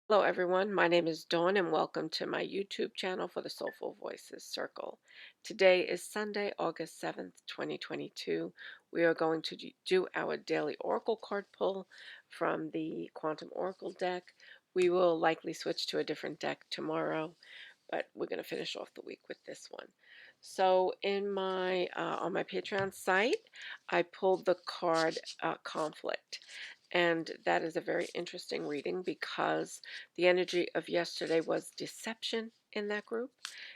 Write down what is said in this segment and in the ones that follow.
Hello, everyone. My name is Dawn, and welcome to my YouTube channel for the Soulful Voices Circle. Today is Sunday, August 7th, 2022. We are going to do our daily oracle card pull from the Quantum Oracle deck. We will likely switch to a different deck tomorrow, but we're going to finish off the week with this one. So, in my on my Patreon site, I pulled the card Conflict. And that is a very interesting reading because the energy of yesterday was deception in that group.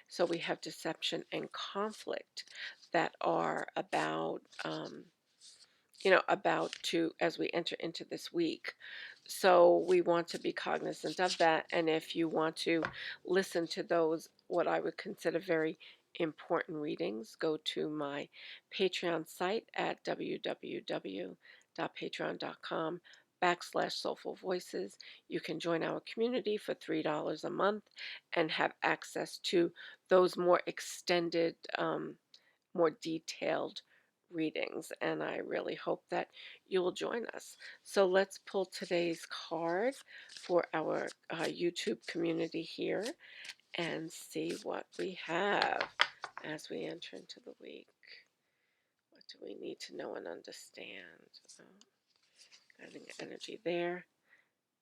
So we have deception and conflict that are about to as we enter into this week. So we want to be cognizant of that. And if you want to listen to those, what I would consider very important readings, go to my Patreon site at www.patreon.com/Soulful Voices. You can join our community for $3 a month and have access to those more extended, more detailed readings, and I really hope that you will join us. So let's pull today's card for our YouTube community here and see what we have as we enter into the week. What do we need to know and understand? Guiding energy there,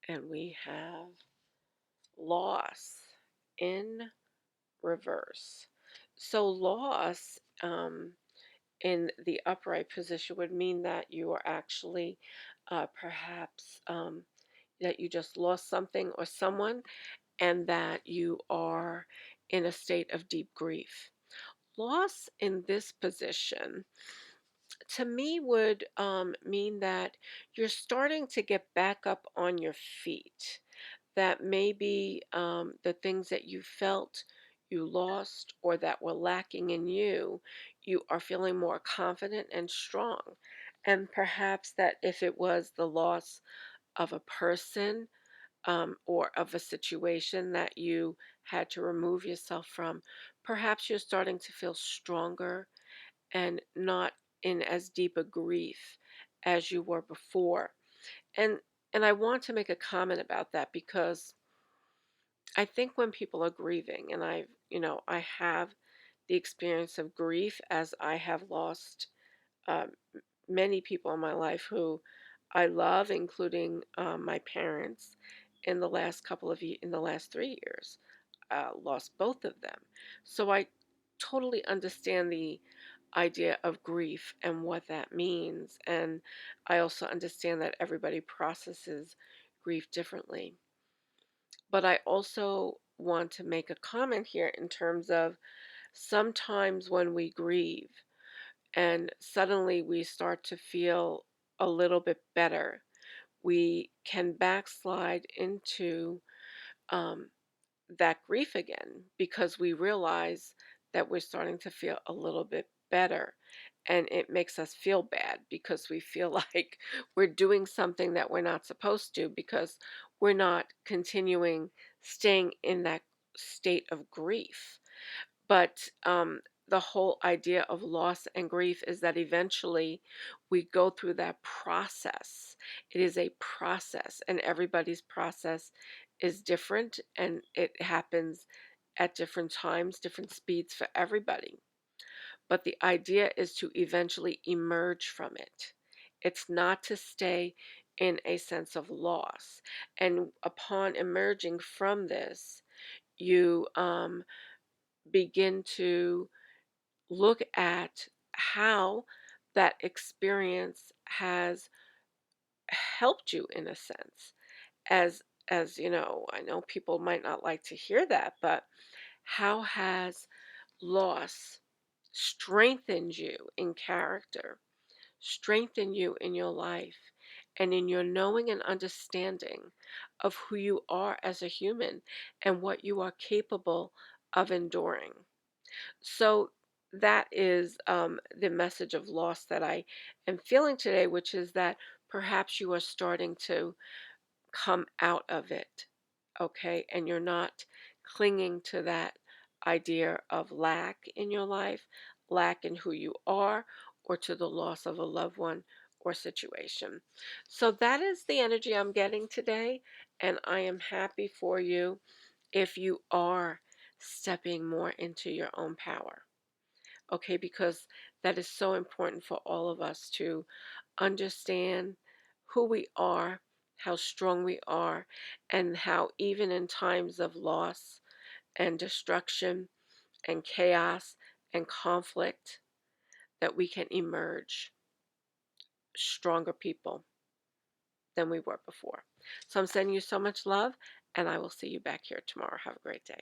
and we have loss in reverse. So loss in the upright position would mean that you are actually perhaps that you just lost something or someone, and that you are in a state of deep grief. Loss in this position to me would mean that you're starting to get back up on your feet, that maybe the things that you felt you lost or that were lacking in you, you are feeling more confident and strong. And perhaps that if it was the loss of a person or of a situation that you had to remove yourself from, perhaps you're starting to feel stronger and not in as deep a grief as you were before. And and I want to make a comment about that because I think when people are grieving, and I have the experience of grief as I have lost um, many people in my life who I love, including my parents. In the last in the last 3 years, lost both of them. So I totally understand the idea of grief and what that means, and I also understand that everybody processes grief differently. But I also want to make a comment here in terms of sometimes when we grieve and suddenly we start to feel a little bit better, we can backslide into um, that grief again because we realize that we're starting to feel a little bit better. And it makes us feel bad because we feel like we're doing something that we're not supposed to because we're not continuing staying in that state of grief. But the whole idea of loss and grief is that eventually we go through that process. It is a process, and everybody's process is different, and it happens at different times, different speeds for everybody. But the idea is to eventually emerge from it. It's not to stay in a sense of loss. And upon emerging from this, you begin to look at how that experience has helped you in a sense. As you know, I know people might not like to hear that, but how has loss strengthened you in character, strengthened you in your life, and in your knowing and understanding of who you are as a human and what you are capable of enduring? So that is the message of loss that I am feeling today, which is that perhaps you are starting to come out of it, okay? And you're not clinging to that idea of lack in your life, lack in who you are, or to the loss of a loved one or situation. So that is the energy I'm getting today. And I am happy for you if you are stepping more into your own power. Okay, because that is so important for all of us to understand who we are, how strong we are, and how even in times of loss and destruction and chaos and conflict, that we can emerge stronger people than we were before. So I'm sending you so much love, and I will see you back here tomorrow. Have a great day.